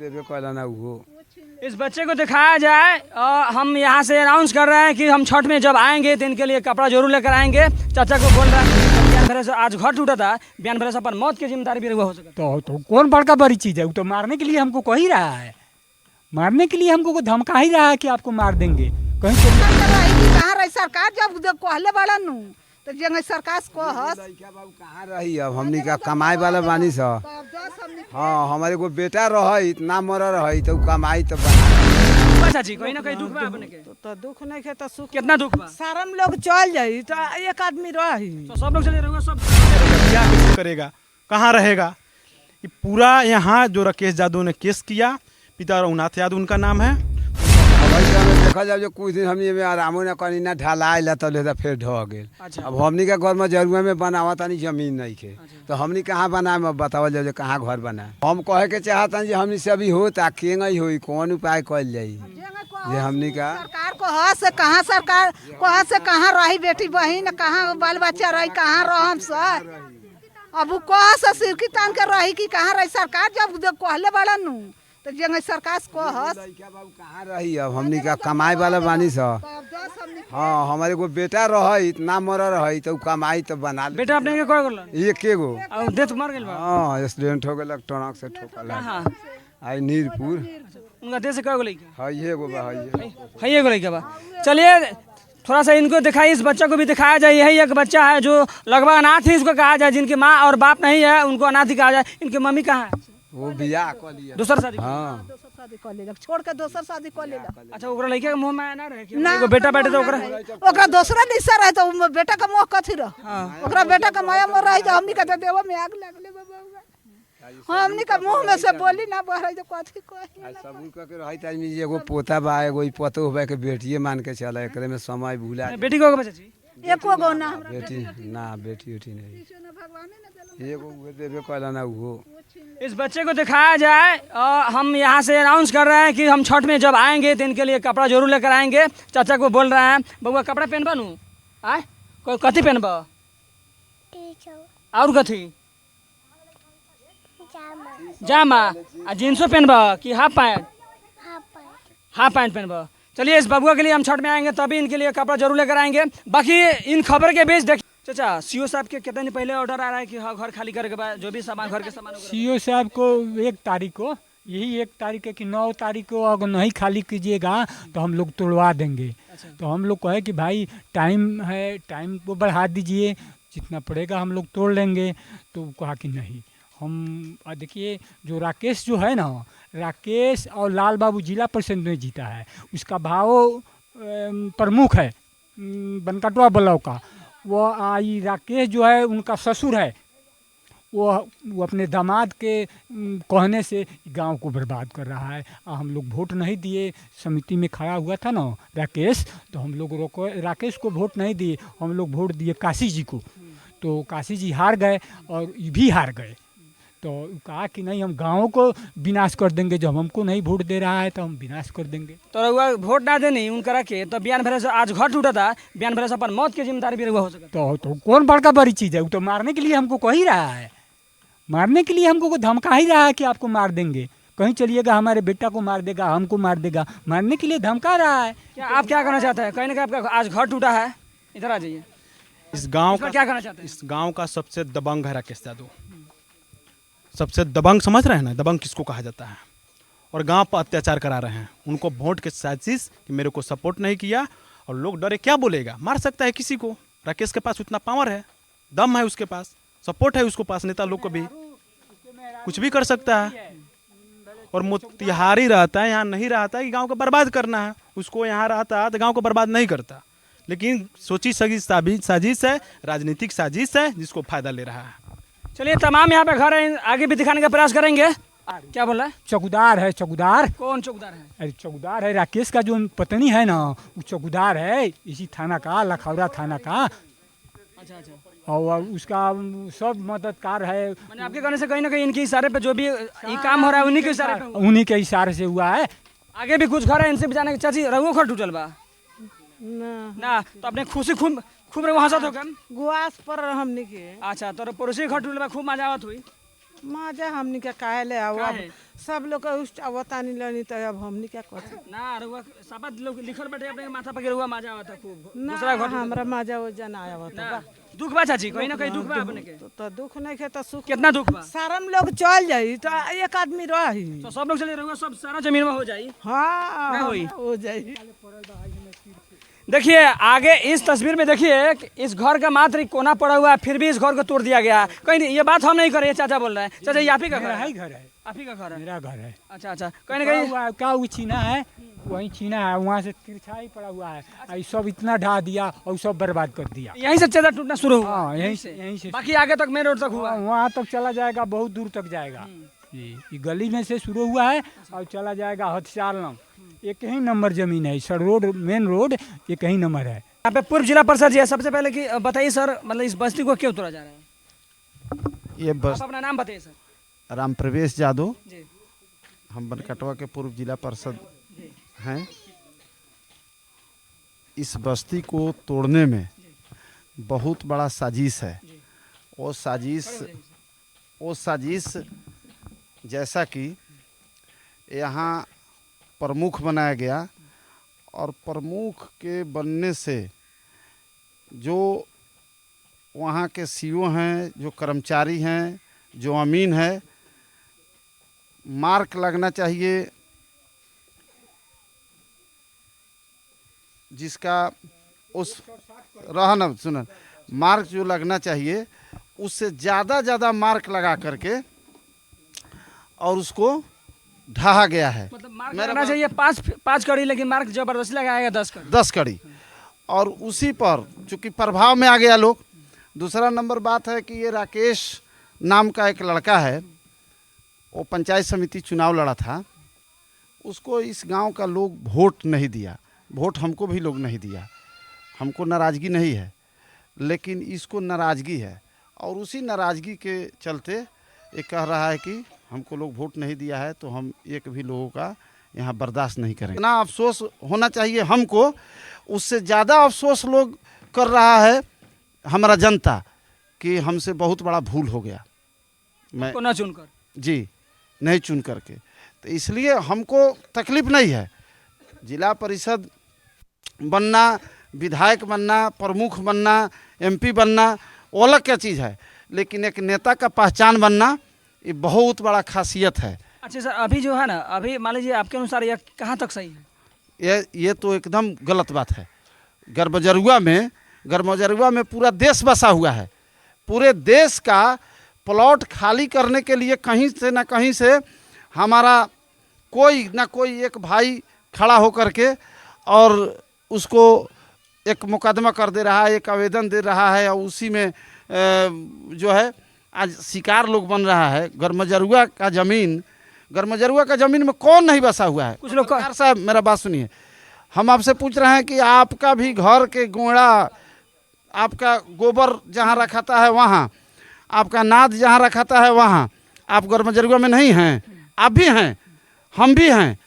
देवे कहला ना वो। इस बच्चे को दिखाया जाए। हम यहाँ से अनाउंस कर रहे हैं कि हम छठ में जब आएंगे तो इनके लिए कपड़ा जरूर लेकर आएंगे। चाचा को बोल रहा है बयान भरे से आज घर टूटा था, बयान भरे से अपन मौत की जिम्मेदारी भी हो सकता है। तो कौन बड़का बड़ी चीज़ है? वो तो मारने के लिए हमको कह ही रहा है, मारने के लिए हमको धमका ही रहा है कि आपको मार देंगे। कहीं कहाँ रही सरकार जब कहले बड़ा नू तो जंग सरकार को कहाँ रही अब हमनी का कमाई वाला बानी सा। हाँ हमारे को बेटा रही ना मर रही तो कमाई तो चाची कहीं ना कहीं दुख बा अपने के। तो दुख नहीं है तो सुख कितना दुख बा? सारा लोग चल जाई तो एक आदमी रही तो सब लोग चले रहोगे सब। क्या कैसे करेगा, कहाँ रहेगा? ये पूरा यहाँ जो राकेश यादव ने केस किया, पिता रघुनाथ यादव उनका नाम है। देखा जाए जो कुछ दिन हमनी में आरामो ना करी ना ढलाई तो फिर ढह गए। अब हमनी का घर में जरूर में बनावा तानी जमीन नहीं के तो हमनी कहाँ बनाए बतावल जाए कहाँ घर बनाए। हम कहे के चाहता हमनी से अभी हो के नहीं हो कौन उपाय कल जाये जे हमनी का सरकार को ह से कहाँ सरकार को से कहाँ रही बेटी बहन कहाँ बाल बच्चा रही कहाँ रहम सर। अब वो कह से सिरकी तान के रही कि कहाँ रही सरकार जब कहले बड़ा नू तो जंग सरकार को कहाँ रही अब हमनी का कमाई वाला बानी सा। हाँ हमारे को बेटा रही ना मर रही तो कमाई तो बना ले। बेटा अपने के कोई करलन? एक गो डेथ मर गेल बा। हाँ एक्सीडेंट हो गया ट्रक से ठोकल हां आई नीरपुर। उनका देश से कई गो लइका? हां ये गो बा है ये गो लइका बा। चलिए थोड़ा सा इनको दिखाइए, इस बच्चे को भी दिखाया जाए। यही एक बच्चा है जो लगभग अनाथ ही उसको कहा जाए, जिनकी माँ और बाप नहीं है उनको अनाथ ही कहा जाए। इनकी मम्मी कहाँ है? वो बियाह कर लिया दूसरा शादी। हाँ शादी कर लेलक छोड़ के दोसर शादी कर लेलक। अच्छा ओकरा लइका के मुंह में ना रहे कि एगो बेटा बेटे तो ओकरा दूसरा निशा रहे तो बेटा का मुंह कथी रह। ओकरा बेटा का माया मर रही तो हमनी का देव में आग लगले बाबा। हमनी का मुंह में से बोली ना बह रही तो कथी कही। सबूर करके रही त आदमी एगो पोता बा एगो पतो होबे के बेटिए मान के चला एकरे में समय भूला। बेटी को बच्चा जी एको गो ना बेटी ना बेटी उठी नहीं एगो देवे कहला ना वो। इस बच्चे को दिखाया जाए। हम यहाँ से अनाउंस कर रहे हैं कि हम छठ में जब आएंगे तो इनके लिए कपड़ा जरूर लेकर आएंगे। चाचा को बोल रहे हैं बउआ कपड़ा पहनबा नू आए कोई कथी पहनबा और कथी जामा आ जींसो पहनबा कि हाफ पैंट? हाफ पैंट पहनबा। चलिए इस बबुआ के लिए हम छठ में आएंगे तभी इनके लिए कपड़ा जरूर लेकर आएंगे। बाकी इन खबर के बीच देखिए चाचा सीओ साहब के कितने दिन पहले ऑर्डर आ रहा है कि हाँ घर खाली करके बाद जो भी सामान घर के सामान सीओ साहब को 1 तारीख को, यही 1 तारीख है कि 9 तारीख को अगर नहीं खाली कीजिएगा तो हम लोग तोड़वा देंगे। तो हम लोग कहे कि भाई टाइम है, टाइम को बढ़ा दीजिए, जितना पड़ेगा हम लोग तोड़ लेंगे। तो कहा कि नहीं हम देखिए जो राकेश जो है ना, राकेश और लाल बाबू जिला परिषद में जीता है, उसका भाव प्रमुख है बनकाटवा ब्लॉक का। वो आई राकेश जो है उनका ससुर है, वो अपने दामाद के कहने से गांव को बर्बाद कर रहा है। हम लोग वोट नहीं दिए, समिति में खड़ा हुआ था ना राकेश, तो हम लोग राकेश को वोट नहीं दिए, हम लोग वोट दिए काशी जी को। तो काशी जी हार गए और ये भी हार गए। तो कहा कि नहीं हम गाँव को विनाश कर देंगे, जब हमको नहीं वोट दे रहा है तो हम विनाश कर देंगे। तो रहुआ वोट ना देनी उनकरा के तो बयान भरे से आज घर टूटा था, बयान भरे से अपन मौत की जिम्मेदारी भी हो सकता है। तो कौन बड़का बड़ी चीज़ है? वो तो मारने के लिए हमको कह ही रहा है, मारने के लिए हमको धमका ही रहा है कि आपको मार देंगे, कहीं चलिएगा हमारे बेटा को मार देगा, हमको मार देगा, मारने के लिए धमका रहा है। क्या आप क्या करना चाहते हैं? कहीं ना कहीं आपका आज घर टूटा है, इधर आ जाइए। इस गांव का क्या करना चाहते हैं? इस गांव का सबसे दबंग है राकेश यादव। सबसे दबंग समझ रहे हैं ना, दबंग किसको कहा जाता है? और गांव पर अत्याचार करा रहे हैं। उनको वोट के साजिश कि मेरे को सपोर्ट नहीं किया और लोग डरे क्या बोलेगा, मार सकता है किसी को। राकेश के पास उतना पावर है, दम है उसके पास, सपोर्ट है उसको पास, नेता लोग को भी कुछ भी कर सकता है। और मोतिहारी रहता है, यहाँ नहीं रहता है कि गांव को बर्बाद करना है। उसको यहाँ रहता है तो गांव को बर्बाद नहीं करता, लेकिन सोची सगी साजिश है, राजनीतिक साजिश है जिसको फायदा ले रहा है। चलिए तमाम यहाँ पे घर है, आगे भी दिखाने का प्रयास करेंगे। क्या बोल रहा है? चौकीदार है, चौकीदार। कौन चौकीदार है? अरे चौकीदार है राकेश का जो पत्नी है ना, वो चौकीदार है इसी थाना का, लखौरा थाना का। अच्छा अच्छा। और उसका सब मददगार है। मैंने आपके कहने से कहीं ना कहीं इनके इशारे पे जो भी ये काम हो रहा है उन्हीं के इशारे पे, उन्हीं के इशारे से हुआ है। आगे भी कुछ घर है इनसे भी जाने के। चाची रहुओ घर टूटल बा ना तो अपने खुशी खूब रहुआ हंसत हो कम गुआस पर हमनी के। अच्छा तो पड़ोसी घर टूटल बा, खूब मजा आवत हुई। मजा हमनी के काहे ले आओ काहे? सब लोग उस अवतानी लेनी तो अब हमनी क्या कर ना रुआ शपथ लोग लिखल बैठे अपने माथा पकड़ हुआ मजा आवता खूब ना दूसरा घर हमरा मजा वो जना आवत ना, बा दुख बा चाची कहीं ना कहीं दुख बा अपने के तो दुख नहीं खे तो सुख कितना दुख बा सारम लोग चल जाई तो एक आदमी रही तो सब लोग चले रहुआ सब सारा जमीन में हो जाई हाँ ना होई। हो जाई देखिए आगे इस तस्वीर में देखिए कि इस घर का मात्र एक कोना पड़ा हुआ है फिर भी इस घर को तोड़ दिया गया कहीं नहीं, ये बात हम नहीं कर रहे चाचा बोल रहे हैं चाचा ये आप ही का घर मेरा है ही घर है, आप ही का घर है मेरा घर है। अच्छा अच्छा कहीं ना कहीं का वो छीना है, वहीं छीना है, वहाँ से तिरछा ही पड़ा हुआ है। और ये सब इतना ढा दिया और सब बर्बाद कर दिया। यहीं से चाचा टूटना शुरू हुआ हाँ, यहीं से बाकी आगे तक मेन रोड तक हुआ वहाँ तक चला जाएगा, बहुत दूर तक जाएगा। ये गली में से शुरू हुआ है और चला जाएगा हथियार। एक ही नंबर जमीन है, सर रोड मेन रोड एक ही नंबर है। यहाँ पे पूर्व जिला परिषद जी है सबसे पहले कि बताइए सर मतलब इस बस्ती को क्यों तोड़ा जा रहा है ये बस आप अपना नाम बताइए सर राम प्रवेश यादव, जी हम बनकटवा के पूर्व जिला परिषद हैं। इस बस्ती को तोड़ने में बहुत बड़ा साजिश है। वो साजिश जैसा कि यहाँ प्रमुख बनाया गया और प्रमुख के बनने से जो वहाँ के सीओ हैं, जो कर्मचारी हैं, जो अमीन है, मार्क लगना चाहिए जिसका उस रहना सुन मार्क जो लगना चाहिए उससे ज़्यादा मार्क लगा करके और उसको ढहा गया है। मतलब मार्क लगाना चाहिए पाँच कड़ी लेकिन मार्क जबरदस्ती लगाएगा 10 कड़ी 10 कड़ी और उसी पर चूंकि प्रभाव में आ गया लोग। दूसरा नंबर बात है कि ये राकेश नाम का एक लड़का है, वो पंचायत समिति चुनाव लड़ा था, उसको इस गांव का लोग वोट नहीं दिया। वोट हमको भी लोग नहीं दिया, हमको नाराज़गी नहीं है, लेकिन इसको नाराज़गी है और उसी नाराज़गी के चलते ये कह रहा है कि हमको लोग वोट नहीं दिया है तो हम एक भी लोगों का यहाँ बर्दाश्त नहीं करेंगे। इतना अफसोस होना चाहिए हमको, उससे ज़्यादा अफसोस लोग कर रहा है हमारा जनता कि हमसे बहुत बड़ा भूल हो गया। मैं को ना चुनकर जी नहीं चुन करके, तो इसलिए हमको तकलीफ नहीं है। जिला परिषद बनना, विधायक बनना, प्रमुख बनना, एमपी बनना वो अलग क्या चीज़ है, लेकिन एक नेता का पहचान बनना ये बहुत बड़ा खासियत है। अच्छा सर अभी जो है ना अभी मान लीजिए आपके अनुसार यह कहाँ तक सही है? ये तो एकदम गलत बात है। गर्मजरुआ में पूरा देश बसा हुआ है। पूरे देश का प्लॉट खाली करने के लिए कहीं से ना कहीं से हमारा कोई ना कोई एक भाई खड़ा होकर के और उसको एक मुकदमा कर दे रहा है, एक आवेदन दे रहा है और उसी में जो है आज शिकार लोग बन रहा है। गर्मजरुआ का ज़मीन में कौन नहीं बसा हुआ है? कुछ लोग सरकार साहब मेरा बात सुनिए, हम आपसे पूछ रहे हैं कि आपका भी घर के गोड़ा, आपका गोबर जहाँ रखाता है वहाँ, आपका नाद जहाँ रखाता है वहाँ, आप गर्मजरुआ में नहीं हैं? आप भी हैं, हम भी हैं।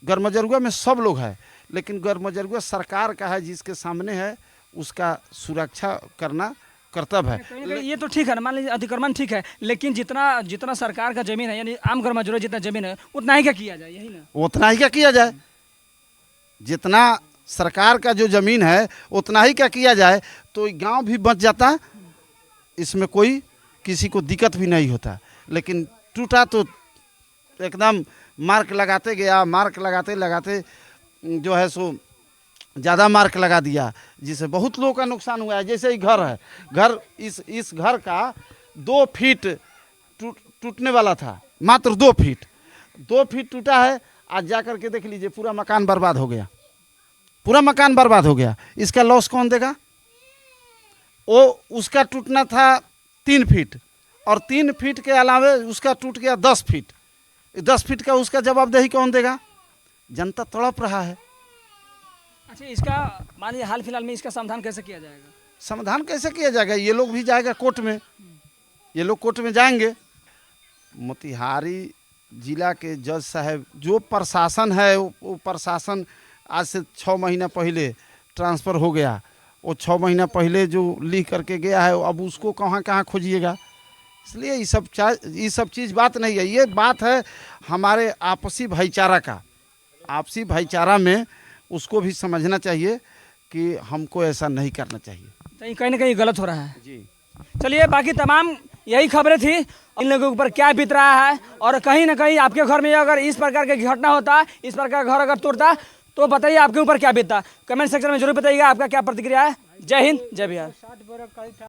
गर्मजरुआ में सब लोग हैं, लेकिन गर्मजरुआ सरकार का है, जिसके सामने है उसका सुरक्षा करना कर्तव्य है। ये तो ठीक है ना, मान लीजिए अतिक्रमण ठीक है, लेकिन जितना सरकार का जमीन है यानी आम गर्मजरुआ जितना जमीन है उतना ही क्या किया जाए, यही ना? उतना ही क्या किया जाए, जितना सरकार का जो जमीन है उतना ही क्या किया जाए तो गांव भी बच जाता, इसमें कोई किसी को दिक्कत भी नहीं होता। लेकिन टूटा तो एकदम मार्क लगाते गया, मार्क लगाते जो है सो ज़्यादा मार्क लगा दिया, जिससे बहुत लोगों का नुकसान हुआ है। जैसे ही घर है, इस घर का 2 फीट टूटने वाला था, मात्र 2 फीट टूटा है। आज जा कर के देख लीजिए, पूरा मकान बर्बाद हो गया, पूरा मकान बर्बाद हो गया। इसका लॉस कौन देगा? वो उसका टूटना था 3 फीट और 3 फीट के अलावे उसका टूट गया 10 फीट। 10 फीट का उसका जवाबदेही कौन देगा? जनता तड़प रहा है। अच्छा इसका मान लीजिए हाल फिलहाल में इसका समाधान कैसे किया जाएगा? समाधान कैसे किया जाएगा? ये लोग भी जाएगा कोर्ट में, ये लोग कोर्ट में जाएंगे। मोतिहारी जिला के जज साहब जो प्रशासन है वो प्रशासन आज से 6 महीना पहले ट्रांसफ़र हो गया। वो 6 महीना पहले जो लिख करके गया है अब उसको कहाँ खोजिएगा? इसलिए ये सब चीज़ बात नहीं है, ये बात है हमारे आपसी भाईचारा का। आपसी भाईचारा में उसको भी समझना चाहिए कि हमको ऐसा नहीं करना चाहिए। तो ये कहीं ना कहीं गलत हो रहा है। जी चलिए, बाकी तमाम यही खबरें थी, इन लोगों के ऊपर क्या बीत रहा है, और कहीं ना कहीं आपके घर में अगर इस प्रकार की घटना होता, इस प्रकार का घर अगर तोड़ता, तो बताइए आपके ऊपर क्या बीतता। कमेंट सेक्शन में जरूर बताइएगा आपका क्या प्रतिक्रिया है। जय हिंद, जय बिहार।